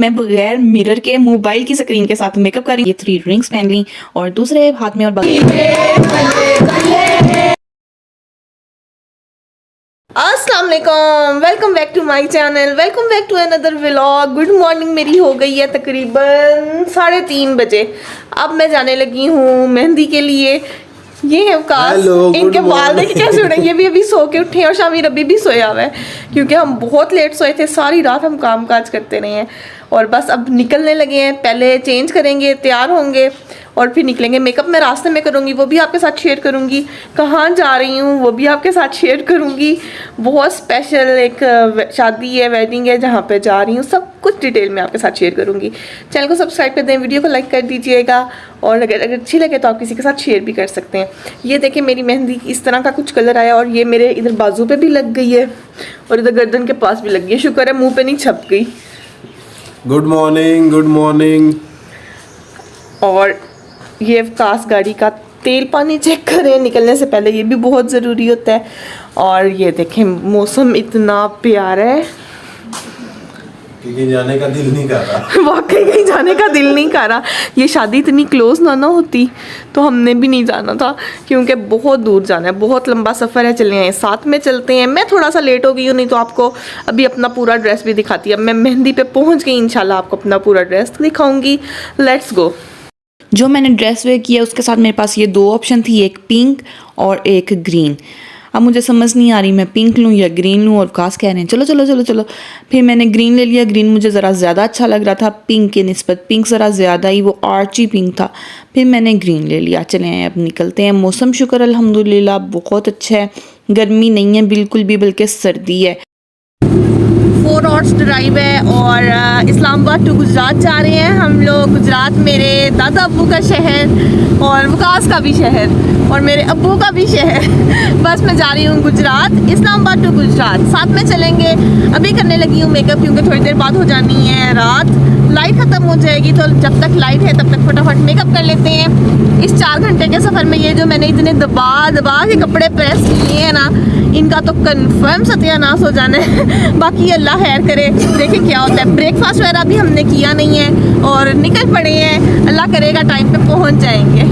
मैं बगैर मिरर के मोबाइल की स्क्रीन के साथ मेकअप कर रही हूँ। ये 3 रिंग्स पहन ली और दूसरे हाथ में और अस्सलाम वालेकुम, welcome back to my channel, welcome back to another vlog. Good morning. मेरी हो गई है तकरीबन 3:30 बजे। अब मैं जाने लगी हूँ मेहंदी के लिए। ये है अवकाश, इनके बाल देखिए कैसे उड़े। ये भी अभी सो के उठे हैं और शामिर अभी भी सोया हुआ है क्योंकि हम बहुत लेट सोए थे। सारी रात हम काम काज करते रहे हैं और बस अब निकलने लगे हैं। पहले चेंज करेंगे, तैयार होंगे और फिर निकलेंगे। मेकअप मैं रास्ते में करूँगी, वो भी आपके साथ शेयर करूँगी। कहाँ जा रही हूँ वो भी आपके साथ शेयर करूँगी। बहुत स्पेशल एक शादी है, वेडिंग है जहाँ पे जा रही हूँ, सब कुछ डिटेल में आपके साथ शेयर करूँगी। चैनल को सब्सक्राइब कर दें, वीडियो को लाइक कर दीजिएगा और अगर अच्छी लगे तो आप किसी के साथ शेयर भी कर सकते हैं। ये देखिए मेरी मेहंदी इस तरह का कुछ कलर आया और ये मेरे इधर बाजू पे भी लग गई है और इधर गर्दन के पास भी लग गई है। शुक्र है मुँह पे नहीं छप गई। Good morning, good morning. और ये अवकाश गाड़ी का तेल पानी चेक करें निकलने से पहले, ये भी बहुत ज़रूरी होता है। और ये देखें मौसम इतना प्यारा है कहीं जाने का दिल नहीं कर रहा। वाकई कहीं जाने का दिल नहीं कर रहा। ये शादी इतनी क्लोज ना होती तो हमने भी नहीं जाना था क्योंकि बहुत दूर जाना है, बहुत लंबा सफ़र है। चले आए, साथ में चलते हैं। मैं थोड़ा सा लेट हो गई हूँ, नहीं तो आपको अभी अपना पूरा ड्रेस भी दिखाती। अब मैं मेहंदी पे पहुँच गई, इंशाल्लाह आपको अपना पूरा ड्रेस दिखाऊंगी। Let's go. जो मैंने ड्रेस वेयर किया उसके साथ मेरे पास ये 2 ऑप्शन थी, एक पिंक और एक ग्रीन। अब मुझे समझ नहीं आ रही मैं पिंक लूँ या ग्रीन लूँ और काश कह रहे हैं चलो चलो चलो चलो। फिर मैंने ग्रीन ले लिया। ग्रीन मुझे ज़रा ज़्यादा अच्छा लग रहा था पिंक के निस्बत। पिंक ज़रा ज़्यादा ही वो आर्ची पिंक था। फिर मैंने ग्रीन ले लिया। चले आए अब निकलते हैं। मौसम शुक्र अल्हम्दुलिल्लाह बहुत अच्छा है, गर्मी नहीं है बिल्कुल भी, बल्कि सर्दी है। 4 आवर्स ड्राइव है और इस्लामाबाद टू गुजरात जा रहे हैं हम लोग। गुजरात मेरे दादा अब्बू का शहर और वकास का भी शहर और मेरे अब्बू का भी शहर। बस मैं जा रही हूँ गुजरात, इस्लामाबाद टू गुजरात। साथ में चलेंगे। अभी करने लगी हूँ मेकअप क्योंकि थोड़ी देर बाद हो जानी है रात, लाइट ख़त्म हो जाएगी। तो जब तक लाइट है तब तक फटाफट मेकअप कर लेते हैं। इस 4 घंटे के सफ़र में ये जो मैंने इतने दबा दबा के कपड़े प्रेस किए हैं ना, इनका तो कंफर्म सत्यानाश हो जाना है। बाकी अल्लाह खैर करे, देखें क्या होता है। ब्रेकफास्ट वगैरह भी हमने किया नहीं है और निकल पड़े हैं। अल्लाह करेगा टाइम पे पहुंच जाएंगे।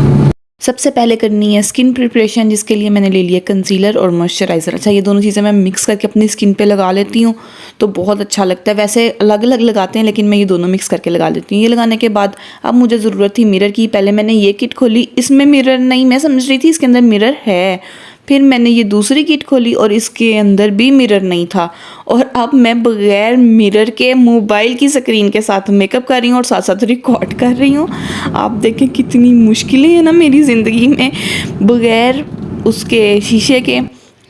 सबसे पहले करनी है स्किन प्रिपरेशन, जिसके लिए मैंने ले लिया कंसीलर और मॉइस्चराइज़र। अच्छा, ये दोनों चीज़ें मैं मिक्स करके अपनी स्किन पे लगा लेती हूँ तो बहुत अच्छा लगता है। वैसे अलग अलग लगाते हैं लेकिन मैं ये दोनों मिक्स करके लगा लेती हूँ। ये लगाने के बाद अब मुझे ज़रूरत थी मिरर की। पहले मैंने ये किट खोली, इसमें मिरर नहीं, मैं समझ रही थी इसके अंदर मिरर है। फिर मैंने ये दूसरी किट खोली और इसके अंदर भी मिरर नहीं था। और अब मैं बगैर मिरर के मोबाइल की स्क्रीन के साथ मेकअप कर रही हूँ और साथ साथ रिकॉर्ड कर रही हूँ। आप देखें कितनी मुश्किलें हैं ना मेरी ज़िंदगी में, बगैर उसके शीशे के।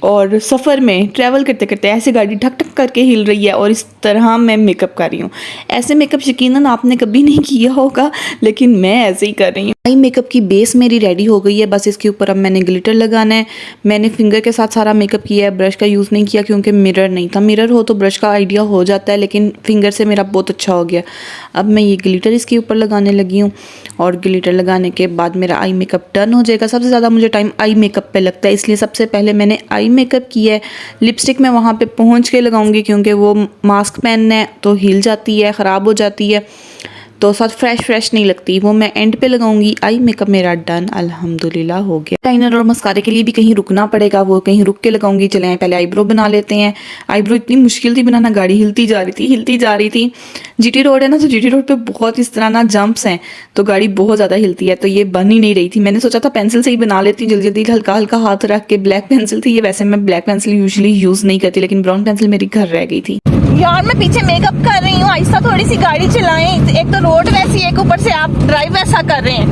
और सफ़र में ट्रैवल करते करते ऐसे गाड़ी ठक ठक करके हिल रही है और इस तरह मैं मेकअप कर रही हूँ। ऐसे मेकअप यकीनन आपने कभी नहीं किया होगा लेकिन मैं ऐसे ही कर रही हूँ। आई मेकअप की बेस मेरी रेडी हो गई है, बस इसके ऊपर अब मैंने ग्लिटर लगाना है। मैंने फिंगर के साथ सारा मेकअप किया है, ब्रश का यूज़ नहीं किया क्योंकि मिरर नहीं था। मिरर हो तो ब्रश का आइडिया हो जाता है लेकिन फिंगर से मेरा बहुत अच्छा हो गया। अब मैं ये ग्लिटर इसके ऊपर लगाने लगी हूँ और ग्लिटर लगाने के बाद मेरा आई मेकअप डन हो जाएगा। सबसे ज़्यादा मुझे टाइम आई मेकअप पे लगता है, इसलिए सबसे पहले मैंने आई मेकअप किया है। लिपस्टिक मैं वहाँ पे पहुँच के लगाऊंगी क्योंकि वो मास्क पहनना है तो हिल जाती है, ख़राब हो जाती है, तो साथ फ्रेश नहीं लगती, वो मैं एंड पे लगाऊंगी। आई मेकअप मेरा डन अल्हम्दुलिल्लाह हो गया। लाइनर और मस्कारे के लिए भी कहीं रुकना पड़ेगा, वो कहीं रुक के लगाऊंगी। चले पहले आईब्रो बना लेते हैं। आईब्रो इतनी मुश्किल थी बनाना, गाड़ी हिलती जा रही थी। जीटी रोड है ना, तो जीटी रोड पे बहुत इस तरह ना जंप्स हैं तो गाड़ी बहुत ज़्यादा हिलती है, तो ये बन ही नहीं रही थी। मैंने सोचा था पेंसिल से ही बना लेती हूँ जल्दी जल्दी, हल्का हल्का हाथ रख के। ब्लैक पेंसिल थी ये, वैसे मैं ब्लैक पेंसिल यूजुअली यूज़ नहीं करती लेकिन ब्राउन पेंसिल मेरी घर रह गई थी। यार मैं पीछे मेकअप कर रही हूँ, आहिस्ता थोड़ी सी गाड़ी चलाएं। एक तो रोड वैसी है, एक ऊपर से आप ड्राइव वैसा कर रहे हैं।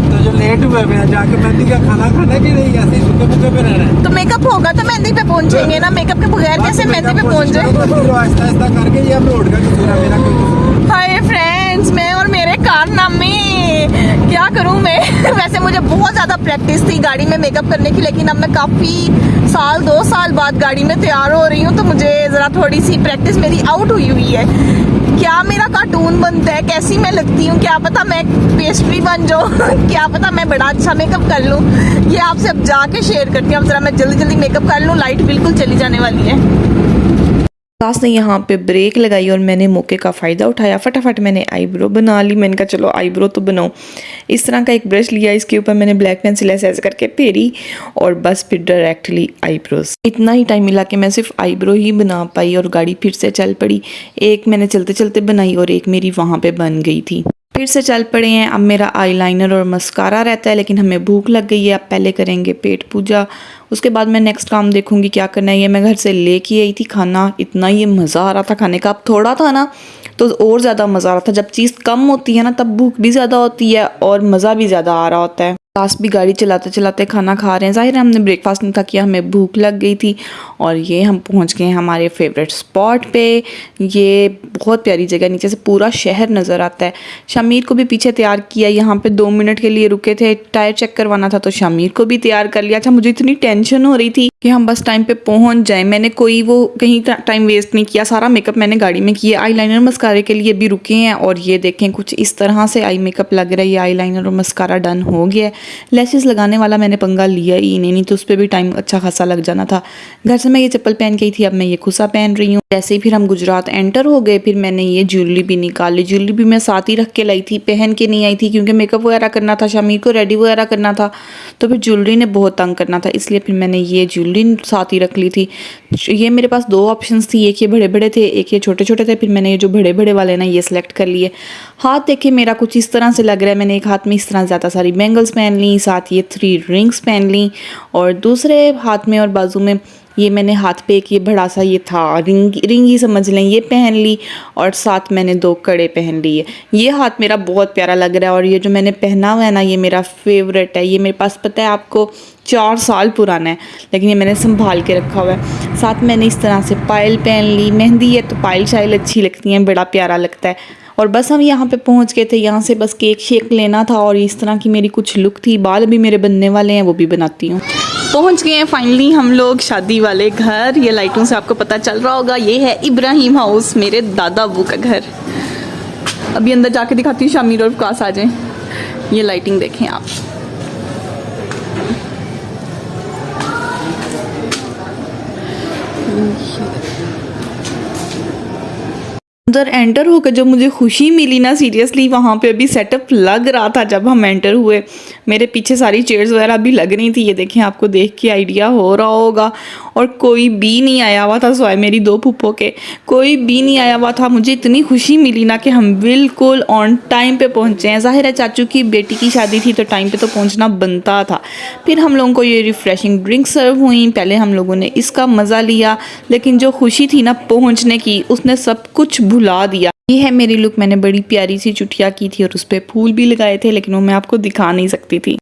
तो जो लेट हुए मैं जाके मेहंदी का खाना खाना कि नहीं, ऐसे ही सूखे भूखे पे रहना है। तो मेकअप होगा तो मेहंदी पे पहुंचेंगे ना, मेकअप के बगैर कैसे मेहंदी पे पहुंच जाए। आहिस्ता आहिस्ता करके ये अब रोड का कसूर है, मेरा कोई कसूर नहीं। हाय फ्रेंड्स, मैं और मेरे कारनामे क्या करूं मैं। वैसे मुझे बहुत ज़्यादा प्रैक्टिस थी गाड़ी में मेकअप करने की, लेकिन अब मैं काफ़ी 2 साल बाद गाड़ी में तैयार हो रही हूँ तो मुझे ज़रा थोड़ी सी प्रैक्टिस मेरी आउट हुई है। क्या मेरा कार्टून बनता है, कैसी मैं लगती हूँ, क्या पता मैं पेस्ट्री बन जाऊँ। क्या पता मैं बड़ा अच्छा मेकअप कर लूँ। ये आपसे अब जाके शेयर करती हूँ। अब ज़रा मैं जल्दी जल्दी मेकअप कर लूँ, लाइट बिल्कुल चली जाने वाली है। क्लास ने यहाँ पे ब्रेक लगाई और मैंने मौके का फ़ायदा उठाया, फटाफट मैंने आईब्रो बना ली। मैंने कहा चलो आईब्रो तो बनाओ। इस तरह का एक ब्रश लिया, इसके ऊपर मैंने ब्लैक पेंसिल ऐसे करके फेरी और बस फिर डायरेक्टली आईब्रोज। इतना ही टाइम मिला कि मैं सिर्फ आईब्रो ही बना पाई और गाड़ी फिर से चल पड़ी। एक मैंने चलते चलते बनाई और एक मेरी वहाँ पे बन गई थी। फिर से चल पड़े हैं। अब मेरा आईलाइनर और मस्कारा रहता है, लेकिन हमें भूख लग गई है। अब पहले करेंगे पेट पूजा, उसके बाद मैं नेक्स्ट काम देखूंगी क्या करना है। ये मैं घर से लेके आई थी खाना, इतना ये मज़ा आ रहा था खाने का। अब थोड़ा था ना तो और ज़्यादा मज़ा आ रहा था। जब चीज़ कम होती है ना तब भूख भी ज़्यादा होती है और मज़ा भी ज़्यादा आ रहा होता है। पास भी गाड़ी चलाते चलाते खाना खा रहे हैं। ज़ाहिर है हमने ब्रेकफास्ट नहीं था किया, हमें भूख लग गई थी और ये हम पहुंच गए हैं हमारे फेवरेट स्पॉट पे। ये बहुत प्यारी जगह, नीचे से पूरा शहर नज़र आता है। शामिर को भी पीछे तैयार किया, यहाँ पे 2 मिनट के लिए रुके थे, टायर चेक करवाना था तो शामिर को भी तैयार कर लिया। अच्छा मुझे इतनी टेंशन हो रही थी कि हम बस टाइम पे पहुंच जाए। मैंने कोई वो कहीं टाइम वेस्ट नहीं किया, सारा मेकअप मैंने गाड़ी में किया। आईलाइनर मस्कारे के लिए भी रुके हैं और ये देखें कुछ इस तरह से आई मेकअप लग रहा है। ये आईलाइनर और मस्कारा डन हो गया। लैशेस लगाने वाला मैंने पंगा लिया ही नहीं तो उस पर भी टाइम अच्छा खासा लग जाना था। घर से मैं ये चप्पल पहन गई थी, अब मैं ये खुसा पहन रही हूँ। जैसे ही फिर हम गुजरात एंटर हो गए, फिर मैंने ये ज्वेलरी भी निकाली। ज्वेलरी भी मैं साथ ही रख के लाई थी, पहन के नहीं आई थी क्योंकि मेकअप वगैरह करना था, शामिर को रेडी वगैरह करना था, तो फिर ज्वेलरी ने बहुत तंग करना था, इसलिए फिर मैंने ये ज्वेलरी साथ ही रख ली थी। ये मेरे पास 2 ऑप्शंस थी, एक ये बड़े बड़े थे, एक ये छोटे छोटे थे। फिर मैंने ये जो बड़े बड़े वाले ना ये सिलेक्ट कर लिए। हाथ देखे मेरा कुछ इस तरह से लग रहा है। मैंने एक हाथ में इस तरह ज़्यादा सारी बैंगल्स पहन ली, साथ ये 3 रिंग्स पहन ली और दूसरे हाथ में और बाजू में ये मैंने हाथ पे एक ये बड़ा सा ये था रिंग ही समझ लें, ये पहन ली और साथ मैंने 2 कड़े पहन लिए। ये हाथ मेरा बहुत प्यारा लग रहा है और ये जो मैंने पहना हुआ है ना ये मेरा फेवरेट है। ये मेरे पास पता है आपको 4 साल पुराना है, लेकिन ये मैंने संभाल के रखा हुआ है। साथ मैंने इस तरह से पायल पहन ली। मेहंदी है तो पायल शायल अच्छी लगती हैं, बड़ा प्यारा लगता है। और बस हम यहाँ पे पहुँच गए थे। यहाँ से बस केक शेक लेना था और इस तरह की मेरी कुछ लुक थी। बाल भी मेरे बनने वाले हैं, वो भी बनाती हूँ। पहुंच गए हैं फाइनली हम लोग शादी वाले घर। ये लाइटों से आपको पता चल रहा होगा, ये है इब्राहिम हाउस, मेरे दादा अबू का घर। अभी अंदर जाके दिखाती हूँ, शामिर और विकास आ जाएं। ये लाइटिंग देखें आप। अंदर एंटर होकर जो मुझे खुशी मिली ना, सीरियसली वहाँ पे अभी सेटअप लग रहा था जब हम एंटर हुए। मेरे पीछे सारी चेयर्स वगैरह भी लग रही थी, ये देखें, आपको देख के आइडिया हो रहा होगा। और कोई भी नहीं आया हुआ था, सिवाय मेरी 2 फूफो के, कोई भी नहीं आया हुआ था। मुझे इतनी खुशी मिली ना कि हम बिल्कुल ऑन टाइम पे पहुँचे हैं। ज़ाहिर है चाचू की बेटी की शादी थी तो टाइम पे तो पहुँचना बनता था। फिर हम लोगों को ये रिफ़्रेशिंग ड्रिंक सर्व हुई। पहले हम लोगों ने इसका मज़ा लिया, लेकिन जो खुशी थी ना पहुँचने की उसने सब कुछ भुला दिया। ये है मेरी लुक। मैंने बड़ी प्यारी सी चुटिया की थी और उस पर फूल भी लगाए थे, लेकिन वो मैं आपको दिखा नहीं सकती थी।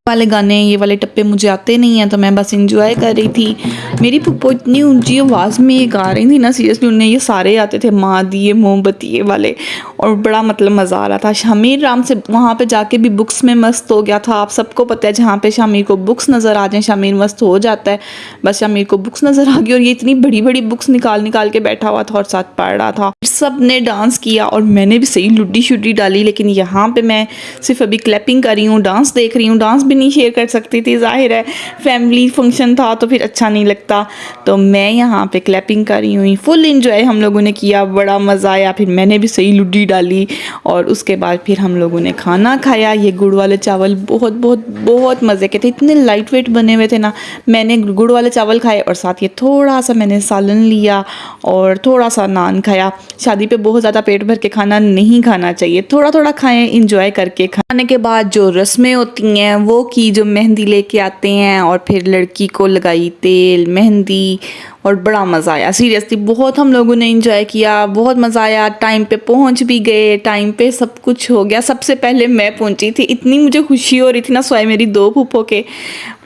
वाले गाने, ये वाले टप्पे मुझे आते नहीं हैं तो मैं बस इंजॉय कर रही थी। मेरी पुप्पो इतनी ऊंची आवाज़ में ये गा रही थी ना, सीरियसली उन्हें ये सारे आते थे, माँ दिए मोमबत्ती ये वाले, और बड़ा मतलब मज़ा आ रहा था। शामिर राम से वहाँ पे जाके भी बुक्स में मस्त हो गया था। आप सबको पता है जहाँ पे शामिर को बुक्स नज़र आ जाए शामिर मस्त हो जाता है। बस शामिर को बुक्स नज़र आ गई और ये इतनी बड़ी बड़ी बुक्स निकाल के बैठा हुआ था और साथ पढ़ रहा था। सब ने डांस किया और मैंने भी सही लुड्डी शुड्डी डाली, लेकिन यहाँ पे मैं सिर्फ अभी क्लैपिंग कर रही हूँ, डांस देख रही हूँ। डांस भी नहीं शेयर कर सकती थी, जाहिर है फैमिली फंक्शन था तो फिर अच्छा नहीं लगता, तो मैं यहाँ पे क्लैपिंग कर रही हूँ। फुल इंजॉय हम लोगों ने किया, बड़ा मज़ा आया। फिर मैंने भी सही लुड्डी डाली और उसके बाद फिर हम लोगों ने खाना खाया। ये गुड़ वाले चावल बहुत बहुत बहुत मज़े के थे, इतने लाइट वेट बने हुए थे ना। मैंने गुड़ वाले चावल खाए और साथ ये थोड़ा सा मैंने सालन लिया और थोड़ा सा नान खाया। शादी पे बहुत ज़्यादा पेट भर के खाना नहीं खाना चाहिए, थोड़ा थोड़ा खाएं, इंजॉय करके। खाने के बाद जो रस्में होती हैं वो की, जो मेहंदी लेके आते हैं और फिर लड़की को लगाई तेल मेहंदी और बड़ा मज़ा आया। सीरियसली बहुत हम लोगों ने इंजॉय किया, बहुत मज़ा आया। टाइम पे पहुंच भी गए, टाइम पे सब कुछ हो गया। सबसे पहले मैं पहुंची थी, इतनी मुझे खुशी हो रही थी ना, स्वाय मेरी 2 फूफो के,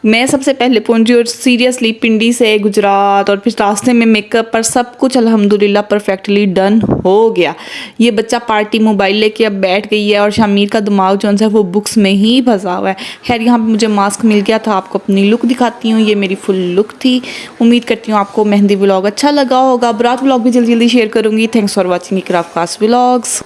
मैं सबसे पहले पहुंची। और सीरियसली पिंडी से गुजरात और फिर रास्ते में मेकअप पर सब कुछ अल्हम्दुलिल्लाह परफेक्टली डन हो गया। ये बच्चा पार्टी मोबाइल लेके अब बैठ गई है और शामिर का दिमाग जो है वो बुक्स में ही फंसा हुआ है। खैर यहाँ पे मुझे मास्क मिल गया था, आपको अपनी लुक दिखाती हूँ। ये मेरी फुल लुक थी। उम्मीद करती हूँ आपको मेहंदी व्लॉग अच्छा लगा होगा। बारात व्लॉग भी जल्दी जल्दी शेयर करूँगी। Thanks for watching Iqra Abbas vlogs.